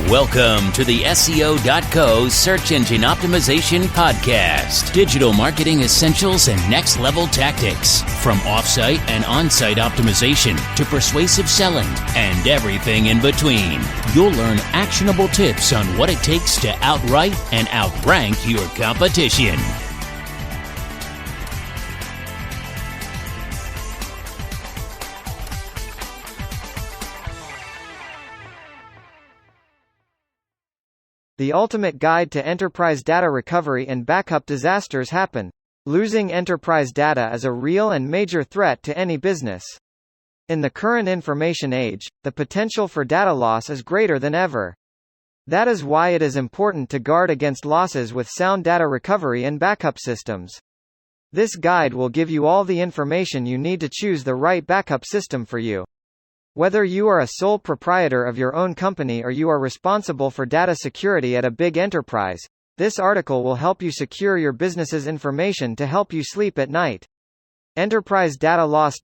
Welcome to the SEO.co Search Engine Optimization Podcast. Digital marketing essentials and next-level tactics. From off-site and on-site optimization to persuasive selling and everything in between. You'll learn actionable tips on what it takes to outright and outrank your competition. The ultimate guide to enterprise data recovery and backup disasters happen. Losing enterprise data is a real and major threat to any business. In the current information age, the potential for data loss is greater than ever. That is why it is important to guard against losses with sound data recovery and backup systems. This guide will give you all the information you need to choose the right backup system for you. Whether you are a sole proprietor of your own company or you are responsible for data security at a big enterprise, this article will help you secure your business's information to help you sleep at night. Enterprise data loss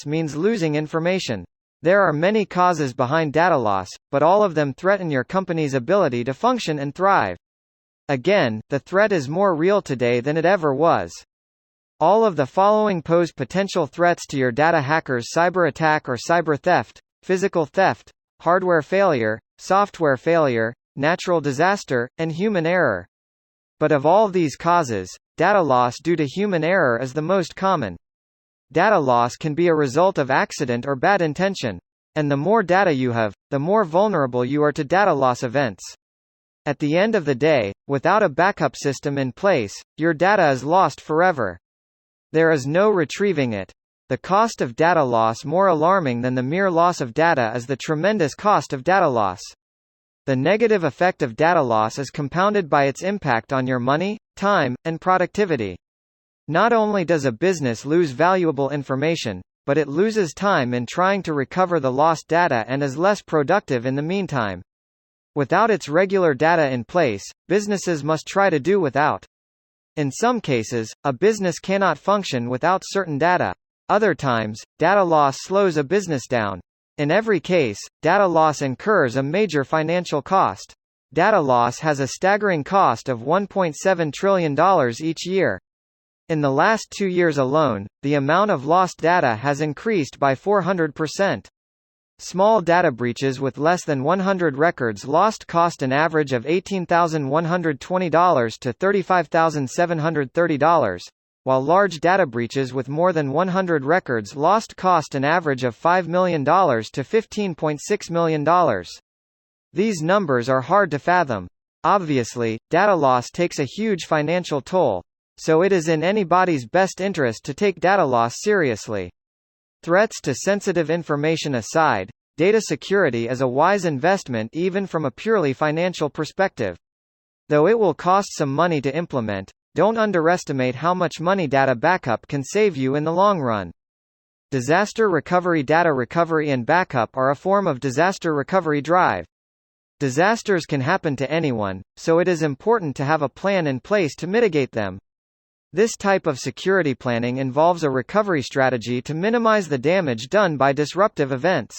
means losing information. There are many causes behind data loss, but all of them threaten your company's ability to function and thrive. Again, the threat is more real today than it ever was. All of the following pose potential threats to your data: hackers, cyber attack or cyber theft, physical theft, hardware failure, software failure, natural disaster, and human error. But of all these causes, data loss due to human error is the most common. Data loss can be a result of accident or bad intention. And the more data you have, the more vulnerable you are to data loss events. At the end of the day, without a backup system in place, your data is lost forever. There is no retrieving it. The cost of data loss, more alarming than the mere loss of data, is the tremendous cost of data loss. The negative effect of data loss is compounded by its impact on your money, time, and productivity. Not only does a business lose valuable information, but it loses time in trying to recover the lost data and is less productive in the meantime. Without its regular data in place, businesses must try to do without. In some cases, a business cannot function without certain data. Other times, data loss slows a business down. In every case, data loss incurs a major financial cost. Data loss has a staggering cost of $1.7 trillion each year. In the last 2 years alone, the amount of lost data has increased by 400%. Small data breaches with less than 100 records lost cost an average of $18,120 to $35,730, while large data breaches with more than 100 records lost cost an average of $5 million to $15.6 million. These numbers are hard to fathom. Obviously, data loss takes a huge financial toll, so it is in anybody's best interest to take data loss seriously. Threats to sensitive information aside, data security is a wise investment even from a purely financial perspective. Though it will cost some money to implement, don't underestimate how much money data backup can save you in the long run. Disaster recovery: data recovery and backup are a form of disaster recovery drive. Disasters can happen to anyone, so it is important to have a plan in place to mitigate them. This type of security planning involves a recovery strategy to minimize the damage done by disruptive events.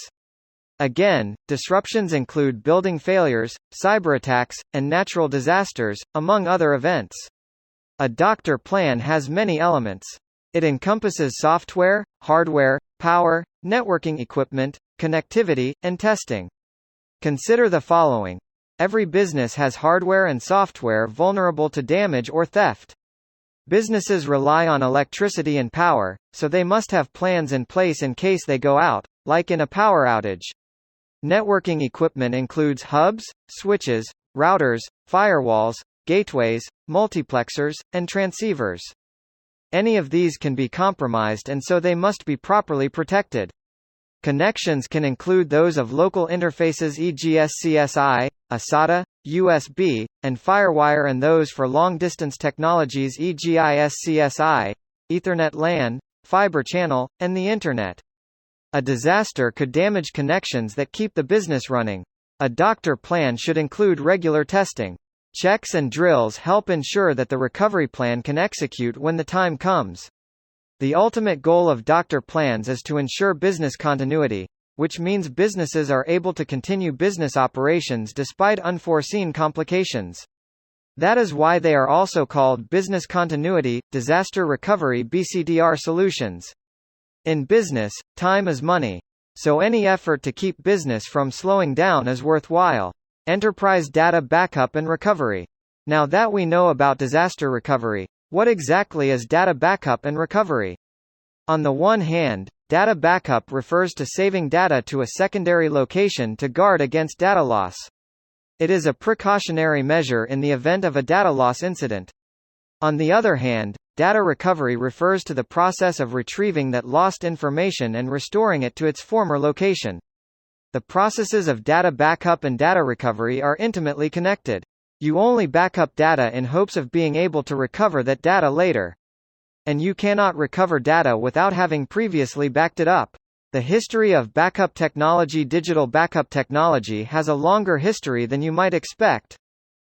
Again, disruptions include building failures, cyberattacks, and natural disasters, among other events. A doctor plan has many elements. It encompasses software, hardware, power, networking equipment, connectivity, and testing. Consider the following. Every business has hardware and software vulnerable to damage or theft. Businesses rely on electricity and power, so they must have plans in place in case they go out, like in a power outage. Networking equipment includes hubs, switches, routers, firewalls, gateways, multiplexers, and transceivers. Any of these can be compromised, and so they must be properly protected. Connections can include those of local interfaces, e.g. SCSI, SATA, USB, and FireWire, and those for long-distance technologies, e.g. ISCSI, Ethernet LAN, fiber channel, and the Internet. A disaster could damage connections that keep the business running. A doctor plan should include regular testing. Checks and drills help ensure that the recovery plan can execute when the time comes. The ultimate goal of doctor plans is to ensure business continuity. which means businesses are able to continue business operations despite unforeseen complications. That is why they are also called business continuity, disaster recovery (BCDR) solutions. In business, time is money. So any effort to keep business from slowing down is worthwhile. Enterprise data backup and recovery. Now that we know about disaster recovery, what exactly is data backup and recovery? On the one hand, data backup refers to saving data to a secondary location to guard against data loss. It is a precautionary measure in the event of a data loss incident. On the other hand, data recovery refers to the process of retrieving that lost information and restoring it to its former location. The processes of data backup and data recovery are intimately connected. You only back up data in hopes of being able to recover that data later. And you cannot recover data without having previously backed it up. The history of backup technology. Digital backup technology has a longer history than you might expect.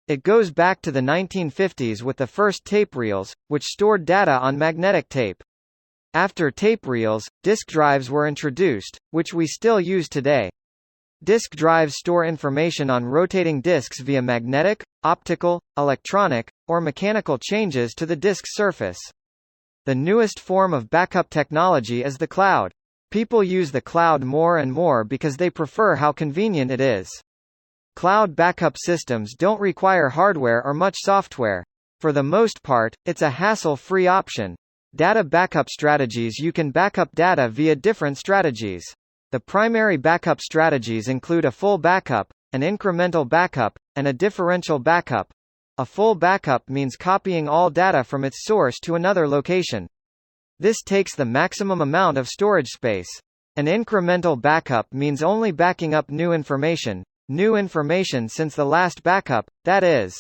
It goes back to the 1950s with the first tape reels, which stored data on magnetic tape. After tape reels, disk drives were introduced, which we still use today. Disk drives store information on rotating disks via magnetic, optical, electronic, or mechanical changes to the disk's surface. The newest form of backup technology is the cloud. People use the cloud more and more because they prefer how convenient it is. Cloud backup systems don't require hardware or much software. For the most part, it's a hassle-free option. Data backup strategies. You can backup data via different strategies. The primary backup strategies include a full backup, an incremental backup, and a differential backup. A full backup means copying all data from its source to another location. This takes the maximum amount of storage space. An incremental backup means only backing up new information since the last backup, that is.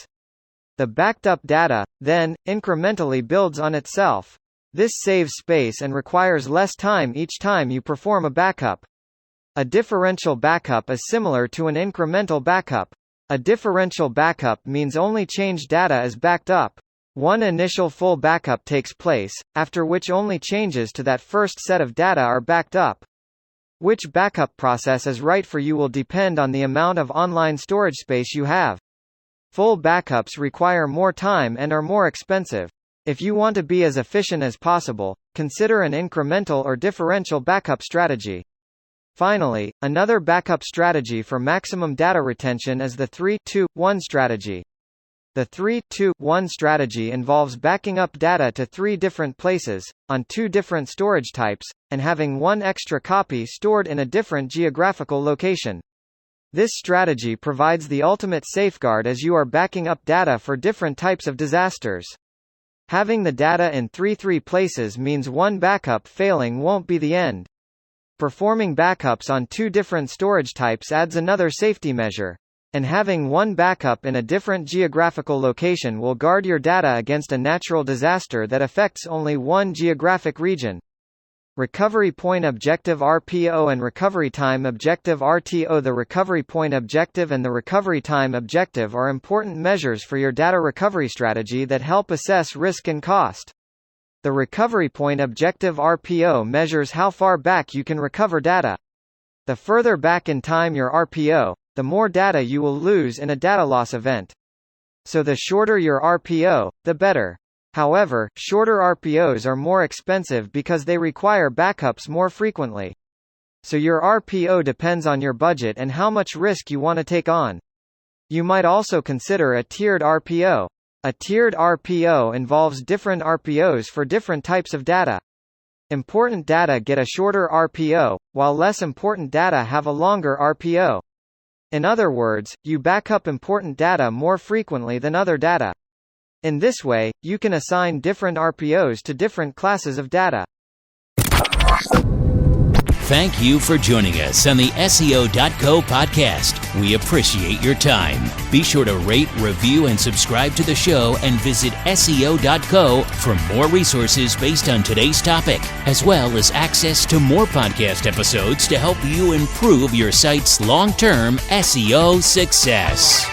The backed up data, then, incrementally builds on itself. This saves space and requires less time each time you perform a backup. A differential backup is similar to an incremental backup. A differential backup means only changed data is backed up. One initial full backup takes place, after which only changes to that first set of data are backed up. Which backup process is right for you will depend on the amount of online storage space you have. Full backups require more time and are more expensive. If you want to be as efficient as possible, consider an incremental or differential backup strategy. Finally, another backup strategy for maximum data retention is the 3-2-1 strategy. The 3-2-1 strategy involves backing up data to 3 different places, on 2 different storage types, and having 1 extra copy stored in a different geographical location. This strategy provides the ultimate safeguard as you are backing up data for different types of disasters. Having the data in 3 places means one backup failing won't be the end. Performing backups on 2 different storage types adds another safety measure. And having one backup in a different geographical location will guard your data against a natural disaster that affects only one geographic region. Recovery point objective (RPO) and recovery time objective (RTO). The recovery point objective and the recovery time objective are important measures for your data recovery strategy that help assess risk and cost. The recovery point objective (RPO) measures how far back you can recover data. The further back in time your RPO, the more data you will lose in a data loss event. So the shorter your RPO, the better. However, shorter RPOs are more expensive because they require backups more frequently. So your RPO depends on your budget and how much risk you want to take on. You might also consider a tiered RPO. A tiered RPO involves different RPOs for different types of data. Important data get a shorter RPO, while less important data have a longer RPO. In other words, you back up important data more frequently than other data. In this way, you can assign different RPOs to different classes of data. Thank you for joining us on the SEO.co podcast. We appreciate your time. Be sure to rate, review, and subscribe to the show and visit SEO.co for more resources based on today's topic, as well as access to more podcast episodes to help you improve your site's long-term SEO success.